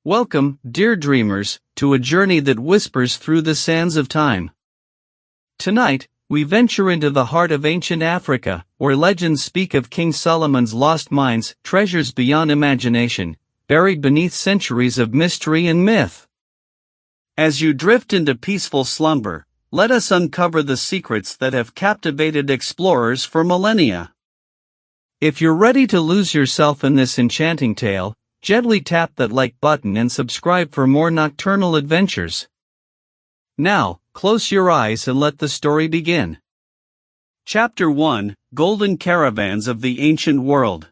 Welcome, dear dreamers, to a journey that whispers through the sands of time. Tonight, we venture into the heart of ancient Africa, where legends speak of King Solomon's lost mines, treasures beyond imagination, buried beneath centuries of mystery and myth. As you drift into peaceful slumber, let us uncover the secrets that have captivated explorers for millennia. If you're ready to lose yourself in this enchanting tale, gently tap that like button and subscribe for more nocturnal adventures. Now, close your eyes and let the story begin. Chapter 1: Golden Caravans of the Ancient World.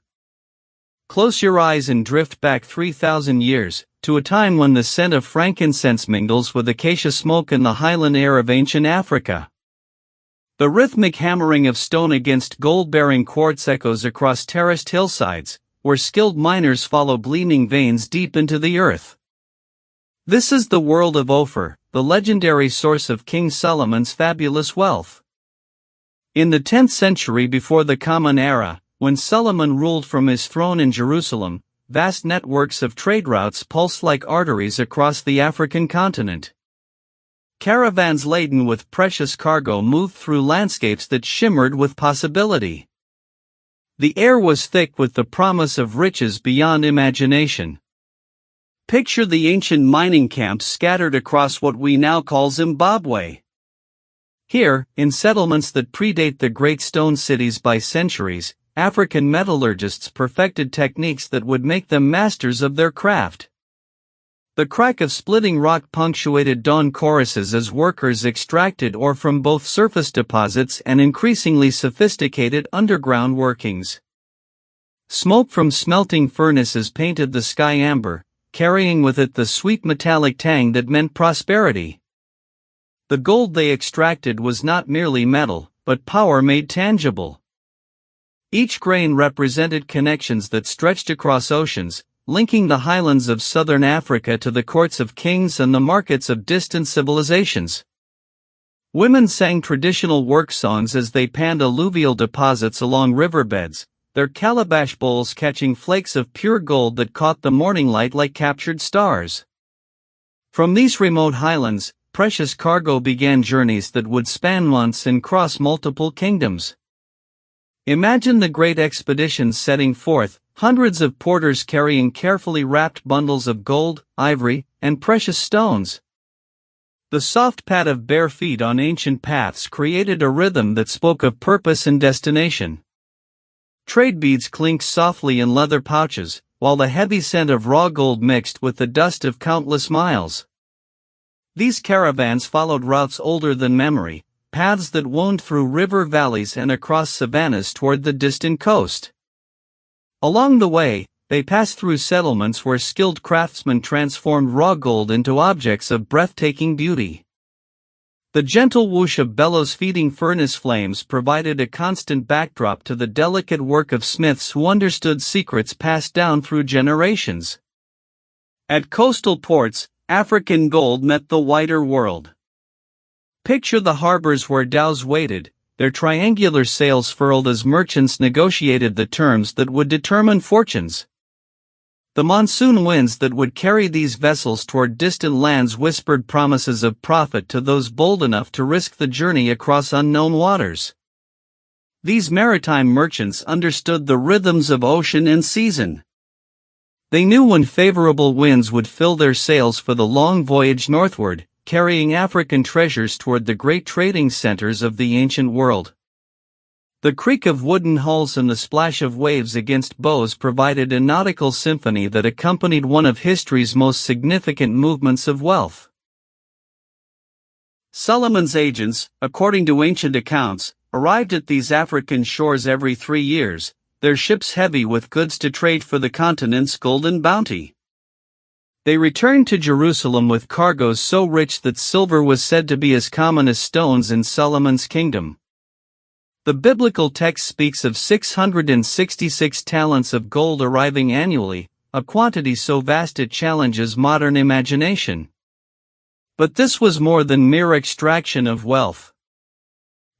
Close your eyes and drift back 3,000 years, to a time when the scent of frankincense mingles with acacia smoke in the highland air of ancient Africa. The rhythmic hammering of stone against gold-bearing quartz echoes across terraced hillsides, where skilled miners follow gleaming veins deep into the earth. This is the world of Ophir, the legendary source of King Solomon's fabulous wealth. In the 10th century before the Common Era, when Solomon ruled from his throne in Jerusalem, vast networks of trade routes pulsed like arteries across the African continent. Caravans laden with precious cargo moved through landscapes that shimmered with possibility. The air was thick with the promise of riches beyond imagination. Picture the ancient mining camps scattered across what we now call Zimbabwe. Here, in settlements that predate the great stone cities by centuries, African metallurgists perfected techniques that would make them masters of their craft. The crack of splitting rock punctuated dawn choruses as workers extracted ore from both surface deposits and increasingly sophisticated underground workings. Smoke from smelting furnaces painted the sky amber, carrying with it the sweet metallic tang that meant prosperity. The gold they extracted was not merely metal, but power made tangible. Each grain represented connections that stretched across oceans, linking the highlands of southern Africa to the courts of kings and the markets of distant civilizations. Women sang traditional work songs as they panned alluvial deposits along riverbeds, their calabash bowls catching flakes of pure gold that caught the morning light like captured stars. From these remote highlands, precious cargo began journeys that would span months and cross multiple kingdoms. Imagine the great expeditions setting forth, hundreds of porters carrying carefully wrapped bundles of gold, ivory, and precious stones. The soft pad of bare feet on ancient paths created a rhythm that spoke of purpose and destination. Trade beads clinked softly in leather pouches, while the heavy scent of raw gold mixed with the dust of countless miles. These caravans followed routes older than memory, paths that wound through river valleys and across savannas toward the distant coast. Along the way, they passed through settlements where skilled craftsmen transformed raw gold into objects of breathtaking beauty. The gentle whoosh of bellows feeding furnace flames provided a constant backdrop to the delicate work of smiths who understood secrets passed down through generations. At coastal ports, African gold met the wider world. Picture the harbors where dhows waited, their triangular sails furled as merchants negotiated the terms that would determine fortunes. The monsoon winds that would carry these vessels toward distant lands whispered promises of profit to those bold enough to risk the journey across unknown waters. These maritime merchants understood the rhythms of ocean and season. They knew when favorable winds would fill their sails for the long voyage northward, carrying African treasures toward the great trading centers of the ancient world. The creak of wooden hulls and the splash of waves against bows provided a nautical symphony that accompanied one of history's most significant movements of wealth. Solomon's agents, according to ancient accounts, arrived at these African shores every 3 years, their ships heavy with goods to trade for the continent's golden bounty. They returned to Jerusalem with cargoes so rich that silver was said to be as common as stones in Solomon's kingdom. The biblical text speaks of 666 talents of gold arriving annually, a quantity so vast it challenges modern imagination. But this was more than mere extraction of wealth.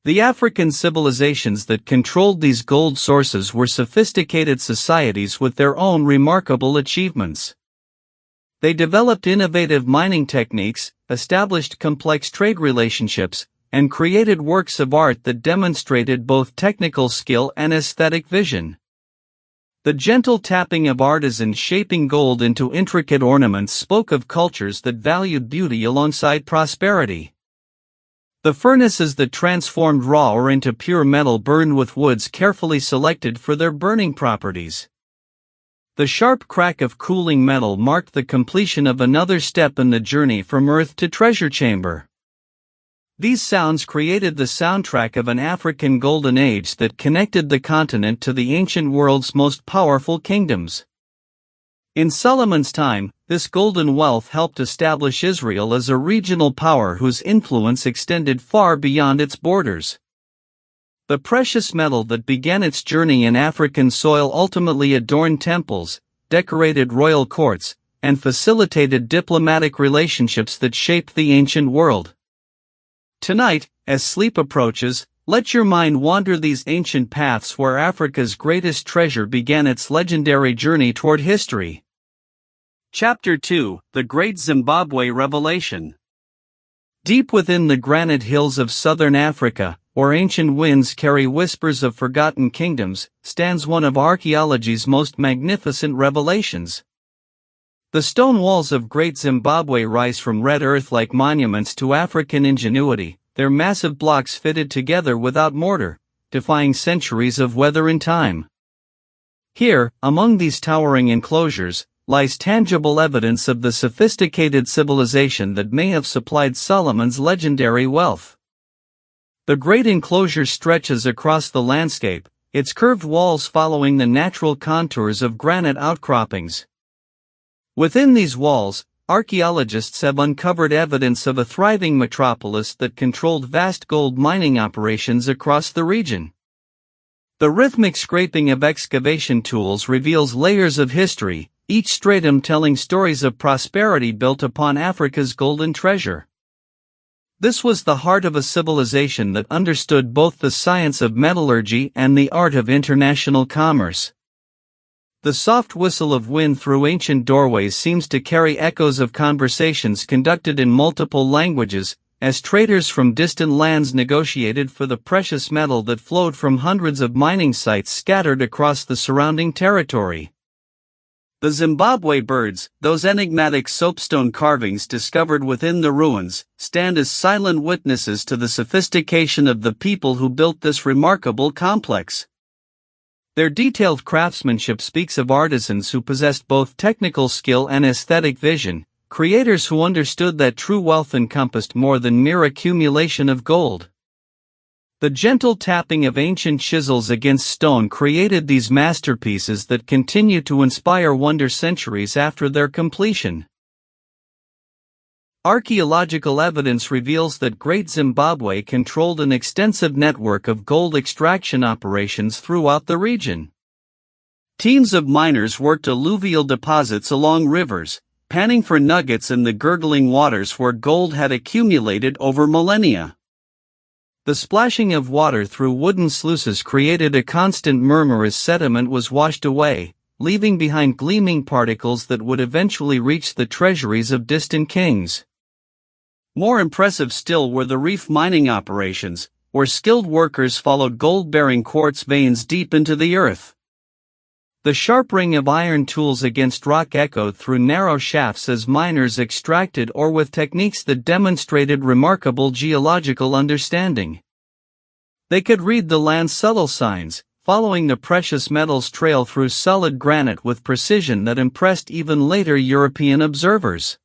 The African civilizations that controlled these gold sources were sophisticated societies with their own remarkable achievements. They developed innovative mining techniques, established complex trade relationships, and created works of art that demonstrated both technical skill and aesthetic vision. The gentle tapping of artisans shaping gold into intricate ornaments spoke of cultures that valued beauty alongside prosperity. The furnaces that transformed raw ore into pure metal burned with woods carefully selected for their burning properties. The sharp crack of cooling metal marked the completion of another step in the journey from earth to treasure chamber. These sounds created the soundtrack of an African golden age that connected the continent to the ancient world's most powerful kingdoms. In Solomon's time, this golden wealth helped establish Israel as a regional power whose influence extended far beyond its borders. The precious metal that began its journey in African soil ultimately adorned temples, decorated royal courts, and facilitated diplomatic relationships that shaped the ancient world. Tonight, as sleep approaches, let your mind wander these ancient paths where Africa's greatest treasure began its legendary journey toward history. Chapter 2: The Great Zimbabwe Revelation. Deep within the granite hills of southern Africa, where ancient winds carry whispers of forgotten kingdoms, stands one of archaeology's most magnificent revelations. The stone walls of Great Zimbabwe rise from red earth like monuments to African ingenuity, their massive blocks fitted together without mortar, defying centuries of weather and time. Here, among these towering enclosures, lies tangible evidence of the sophisticated civilization that may have supplied Solomon's legendary wealth. The great enclosure stretches across the landscape, its curved walls following the natural contours of granite outcroppings. Within these walls, archaeologists have uncovered evidence of a thriving metropolis that controlled vast gold mining operations across the region. The rhythmic scraping of excavation tools reveals layers of history, each stratum telling stories of prosperity built upon Africa's golden treasure. This was the heart of a civilization that understood both the science of metallurgy and the art of international commerce. The soft whistle of wind through ancient doorways seems to carry echoes of conversations conducted in multiple languages, as traders from distant lands negotiated for the precious metal that flowed from hundreds of mining sites scattered across the surrounding territory. The Zimbabwe birds, those enigmatic soapstone carvings discovered within the ruins, stand as silent witnesses to the sophistication of the people who built this remarkable complex. Their detailed craftsmanship speaks of artisans who possessed both technical skill and aesthetic vision, creators who understood that true wealth encompassed more than mere accumulation of gold. The gentle tapping of ancient chisels against stone created these masterpieces that continue to inspire wonder centuries after their completion. Archaeological evidence reveals that Great Zimbabwe controlled an extensive network of gold extraction operations throughout the region. Teams of miners worked alluvial deposits along rivers, panning for nuggets in the gurgling waters where gold had accumulated over millennia. The splashing of water through wooden sluices created a constant murmur as sediment was washed away, leaving behind gleaming particles that would eventually reach the treasuries of distant kings. More impressive still were the reef mining operations, where skilled workers followed gold-bearing quartz veins deep into the earth. The sharp ring of iron tools against rock echoed through narrow shafts as miners extracted ore with techniques that demonstrated remarkable geological understanding. They could read the land's subtle signs, following the precious metals trail through solid granite with precision that impressed even later European observers.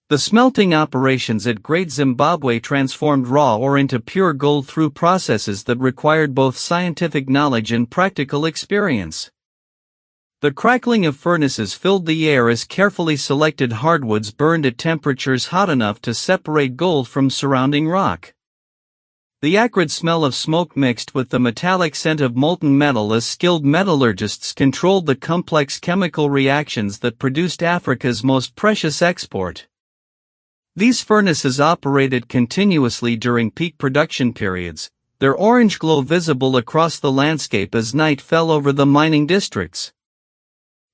The smelting operations at Great Zimbabwe transformed raw ore into pure gold through processes that required both scientific knowledge and practical experience. The crackling of furnaces filled the air as carefully selected hardwoods burned at temperatures hot enough to separate gold from surrounding rock. The acrid smell of smoke mixed with the metallic scent of molten metal as skilled metallurgists controlled the complex chemical reactions that produced Africa's most precious export. These furnaces operated continuously during peak production periods, their orange glow visible across the landscape as night fell over the mining districts.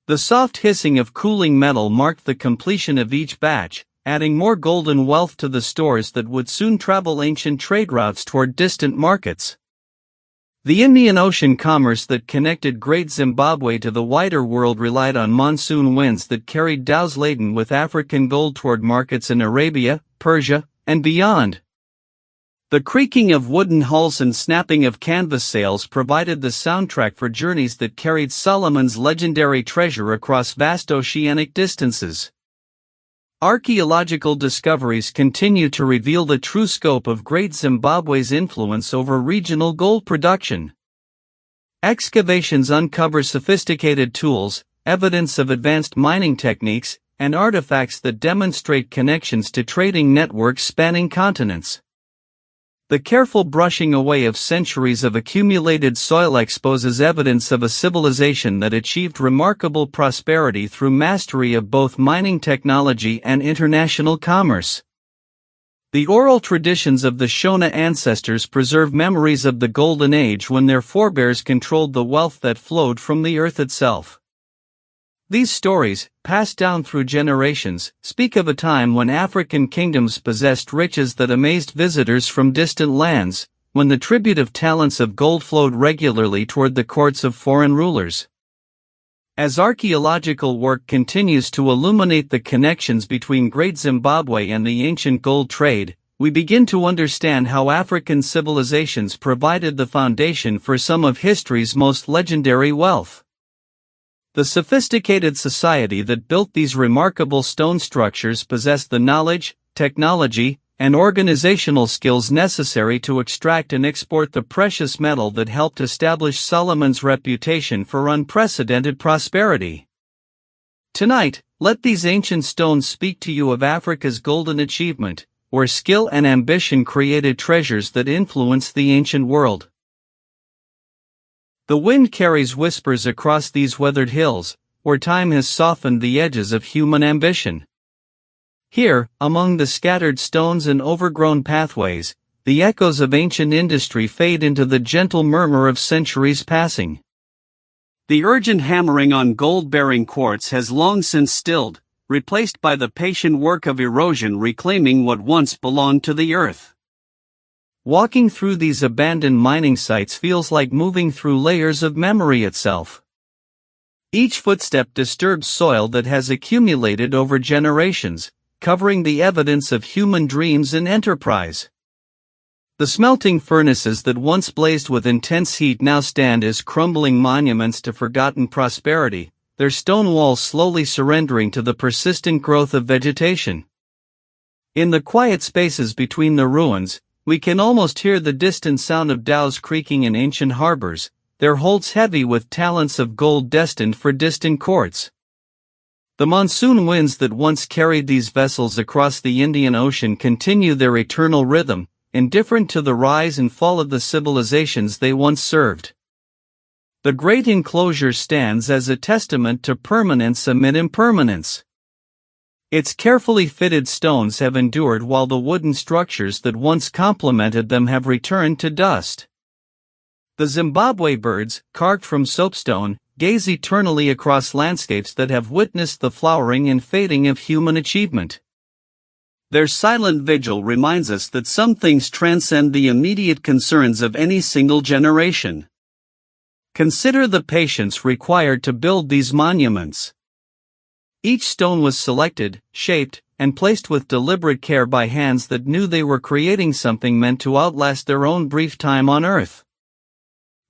The soft hissing of cooling metal marked the completion of each batch, adding more golden wealth to the stores that would soon travel ancient trade routes toward distant markets. The Indian Ocean commerce that connected Great Zimbabwe to the wider world relied on monsoon winds that carried dhows laden with African gold toward markets in Arabia, Persia, and beyond. The creaking of wooden hulls and snapping of canvas sails provided the soundtrack for journeys that carried Solomon's legendary treasure across vast oceanic distances. Archaeological discoveries continue to reveal the true scope of Great Zimbabwe's influence over regional gold production. Excavations uncover sophisticated tools, evidence of advanced mining techniques, and artifacts that demonstrate connections to trading networks spanning continents. The careful brushing away of centuries of accumulated soil exposes evidence of a civilization that achieved remarkable prosperity through mastery of both mining technology and international commerce. The oral traditions of the Shona ancestors preserve memories of the Golden Age when their forebears controlled the wealth that flowed from the earth itself. These stories, passed down through generations, speak of a time when African kingdoms possessed riches that amazed visitors from distant lands, when the tribute of talents of gold flowed regularly toward the courts of foreign rulers. As archaeological work continues to illuminate the connections between Great Zimbabwe and the ancient gold trade, we begin to understand how African civilizations provided the foundation for some of history's most legendary wealth. The sophisticated society that built these remarkable stone structures possessed the knowledge, technology, and organizational skills necessary to extract and export the precious metal that helped establish Solomon's reputation for unprecedented prosperity. Tonight, let these ancient stones speak to you of Africa's golden achievement, where skill and ambition created treasures that influenced the ancient world. The wind carries whispers across these weathered hills, where time has softened the edges of human ambition. Here, among the scattered stones and overgrown pathways, the echoes of ancient industry fade into the gentle murmur of centuries passing. The urgent hammering on gold-bearing quartz has long since stilled, replaced by the patient work of erosion reclaiming what once belonged to the earth. Walking through these abandoned mining sites feels like moving through layers of memory itself. Each footstep disturbs soil that has accumulated over generations, covering the evidence of human dreams and enterprise. The smelting furnaces that once blazed with intense heat now stand as crumbling monuments to forgotten prosperity, their stone walls slowly surrendering to the persistent growth of vegetation. In the quiet spaces between the ruins, we can almost hear the distant sound of dhows creaking in ancient harbors, their holds heavy with talents of gold destined for distant courts. The monsoon winds that once carried these vessels across the Indian Ocean continue their eternal rhythm, indifferent to the rise and fall of the civilizations they once served. The great enclosure stands as a testament to permanence amid impermanence. Its carefully fitted stones have endured while the wooden structures that once complemented them have returned to dust. The Zimbabwe birds, carved from soapstone, gaze eternally across landscapes that have witnessed the flowering and fading of human achievement. Their silent vigil reminds us that some things transcend the immediate concerns of any single generation. Consider the patience required to build these monuments. Each stone was selected, shaped, and placed with deliberate care by hands that knew they were creating something meant to outlast their own brief time on Earth.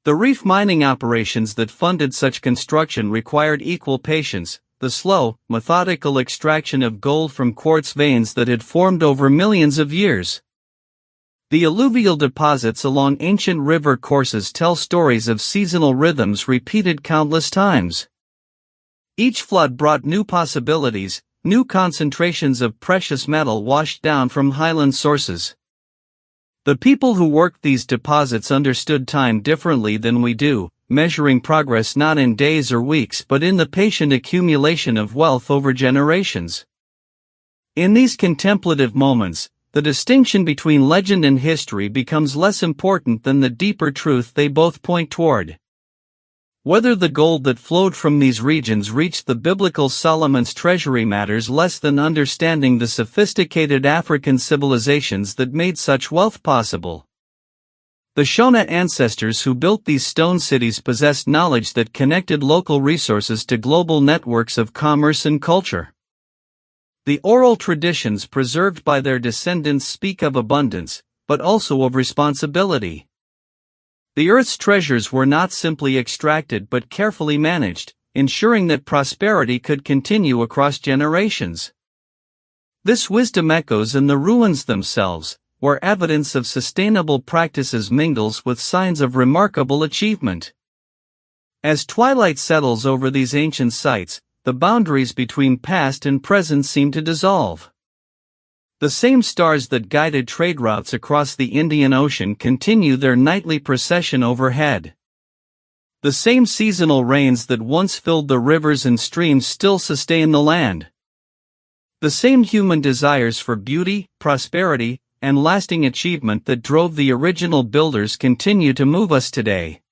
The reef mining operations that funded such construction required equal patience, the slow, methodical extraction of gold from quartz veins that had formed over millions of years. The alluvial deposits along ancient river courses tell stories of seasonal rhythms repeated countless times. Each flood brought new possibilities, new concentrations of precious metal washed down from highland sources. The people who worked these deposits understood time differently than we do, measuring progress not in days or weeks but in the patient accumulation of wealth over generations. In these contemplative moments, the distinction between legend and history becomes less important than the deeper truth they both point toward. Whether the gold that flowed from these regions reached the biblical Solomon's treasury matters less than understanding the sophisticated African civilizations that made such wealth possible. The Shona ancestors who built these stone cities possessed knowledge that connected local resources to global networks of commerce and culture. The oral traditions preserved by their descendants speak of abundance, but also of responsibility. The earth's treasures were not simply extracted but carefully managed, ensuring that prosperity could continue across generations. This wisdom echoes in the ruins themselves, where evidence of sustainable practices mingles with signs of remarkable achievement. As twilight settles over these ancient sites, the boundaries between past and present seem to dissolve. The same stars that guided trade routes across the Indian Ocean continue their nightly procession overhead. The same seasonal rains that once filled the rivers and streams still sustain the land. The same human desires for beauty, prosperity, and lasting achievement that drove the original builders continue to move us today.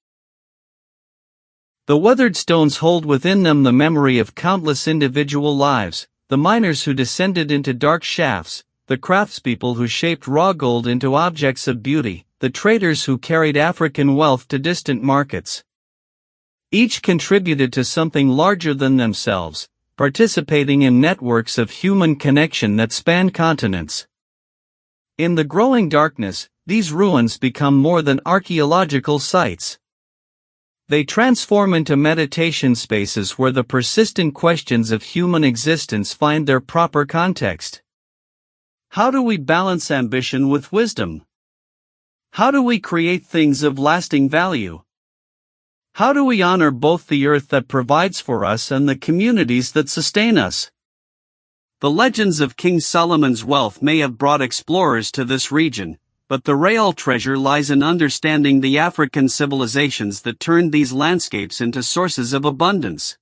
The weathered stones hold within them the memory of countless individual lives, the miners who descended into dark shafts, the craftspeople who shaped raw gold into objects of beauty, the traders who carried African wealth to distant markets. Each contributed to something larger than themselves, participating in networks of human connection that spanned continents. In the growing darkness, these ruins become more than archaeological sites. They transform into meditation spaces where the persistent questions of human existence find their proper context. How do we balance ambition with wisdom? How do we create things of lasting value? How do we honor both the earth that provides for us and the communities that sustain us? The legends of King Solomon's wealth may have brought explorers to this region, but the real treasure lies in understanding the African civilizations that turned these landscapes into sources of abundance.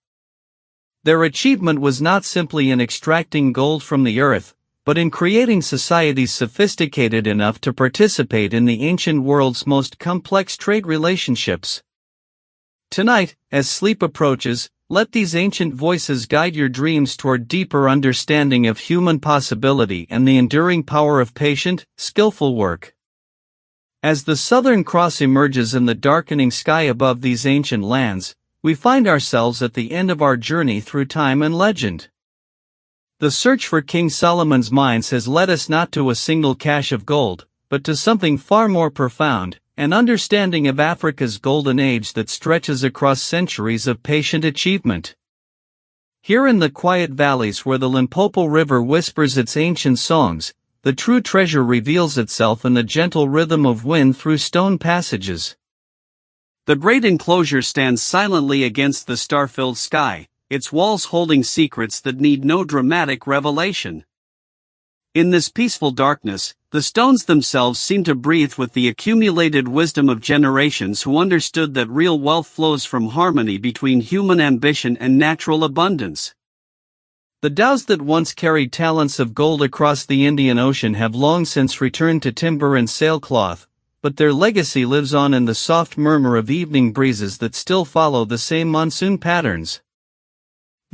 Their achievement was not simply in extracting gold from the earth, but in creating societies sophisticated enough to participate in the ancient world's most complex trade relationships. Tonight, as sleep approaches, let these ancient voices guide your dreams toward deeper understanding of human possibility and the enduring power of patient, skillful work. As the Southern Cross emerges in the darkening sky above these ancient lands, we find ourselves at the end of our journey through time and legend. The search for King Solomon's mines has led us not to a single cache of gold, but to something far more profound, an understanding of Africa's golden age that stretches across centuries of patient achievement. Here in the quiet valleys where the Limpopo River whispers its ancient songs, the true treasure reveals itself in the gentle rhythm of wind through stone passages. The great enclosure stands silently against the star-filled sky, its walls holding secrets that need no dramatic revelation. In this peaceful darkness, the stones themselves seem to breathe with the accumulated wisdom of generations who understood that real wealth flows from harmony between human ambition and natural abundance. The dhows that once carried talents of gold across the Indian Ocean have long since returned to timber and sailcloth, but their legacy lives on in the soft murmur of evening breezes that still follow the same monsoon patterns.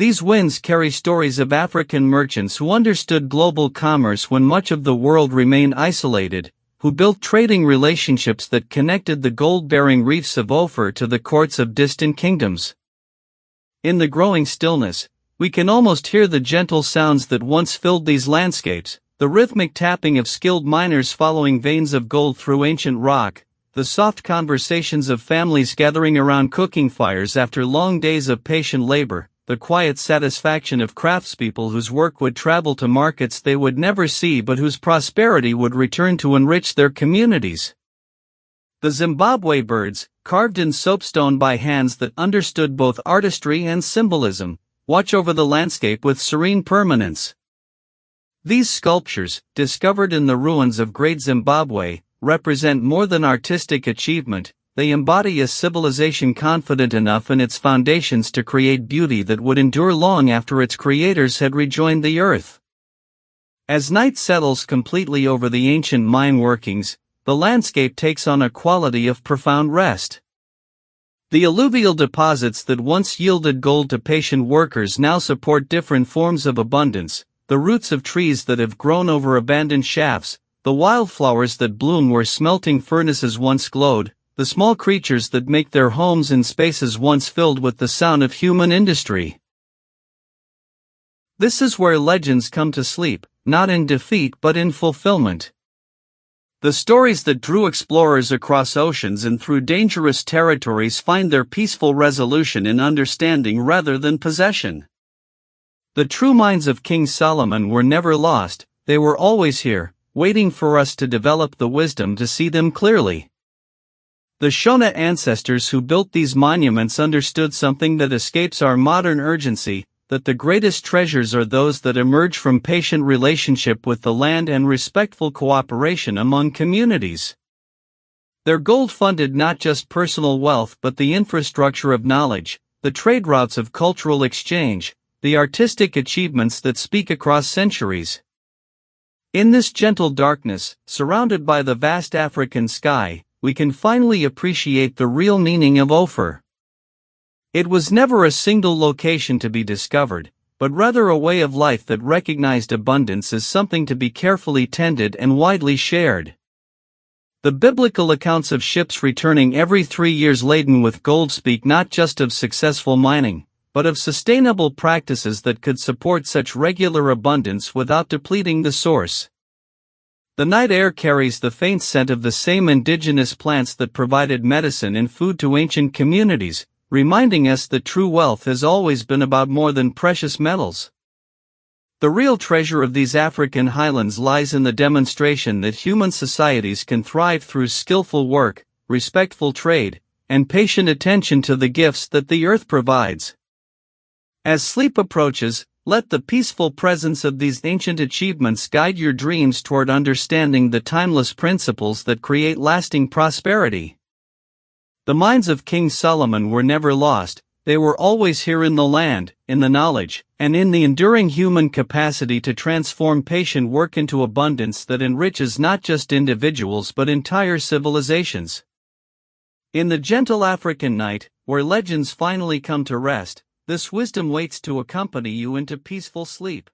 These winds carry stories of African merchants who understood global commerce when much of the world remained isolated, who built trading relationships that connected the gold-bearing reefs of Ophir to the courts of distant kingdoms. In the growing stillness, we can almost hear the gentle sounds that once filled these landscapes, the rhythmic tapping of skilled miners following veins of gold through ancient rock, the soft conversations of families gathering around cooking fires after long days of patient labor, the quiet satisfaction of craftspeople whose work would travel to markets they would never see but whose prosperity would return to enrich their communities. The Zimbabwe birds, carved in soapstone by hands that understood both artistry and symbolism, watch over the landscape with serene permanence. These sculptures, discovered in the ruins of Great Zimbabwe, represent more than artistic achievement. They embody a civilization confident enough in its foundations to create beauty that would endure long after its creators had rejoined the earth. As night settles completely over the ancient mine workings, the landscape takes on a quality of profound rest. The alluvial deposits that once yielded gold to patient workers now support different forms of abundance, the roots of trees that have grown over abandoned shafts, the wildflowers that bloom where smelting furnaces once glowed, the small creatures that make their homes in spaces once filled with the sound of human industry. This is where legends come to sleep, not in defeat but in fulfillment. The stories that drew explorers across oceans and through dangerous territories find their peaceful resolution in understanding rather than possession. The true minds of King Solomon were never lost, they were always here, waiting for us to develop the wisdom to see them clearly. The Shona ancestors who built these monuments understood something that escapes our modern urgency, that the greatest treasures are those that emerge from patient relationship with the land and respectful cooperation among communities. Their gold funded not just personal wealth but the infrastructure of knowledge, the trade routes of cultural exchange, the artistic achievements that speak across centuries. In this gentle darkness, surrounded by the vast African sky, we can finally appreciate the real meaning of Ophir. It was never a single location to be discovered, but rather a way of life that recognized abundance as something to be carefully tended and widely shared. The biblical accounts of ships returning every 3 years laden with gold speak not just of successful mining, but of sustainable practices that could support such regular abundance without depleting the source. The night air carries the faint scent of the same indigenous plants that provided medicine and food to ancient communities, reminding us that true wealth has always been about more than precious metals. The real treasure of these African highlands lies in the demonstration that human societies can thrive through skillful work, respectful trade, and patient attention to the gifts that the earth provides. As sleep approaches, let the peaceful presence of these ancient achievements guide your dreams toward understanding the timeless principles that create lasting prosperity. The minds of King Solomon were never lost, they were always here in the land, in the knowledge, and in the enduring human capacity to transform patient work into abundance that enriches not just individuals but entire civilizations. In the gentle African night, where legends finally come to rest, this wisdom waits to accompany you into peaceful sleep.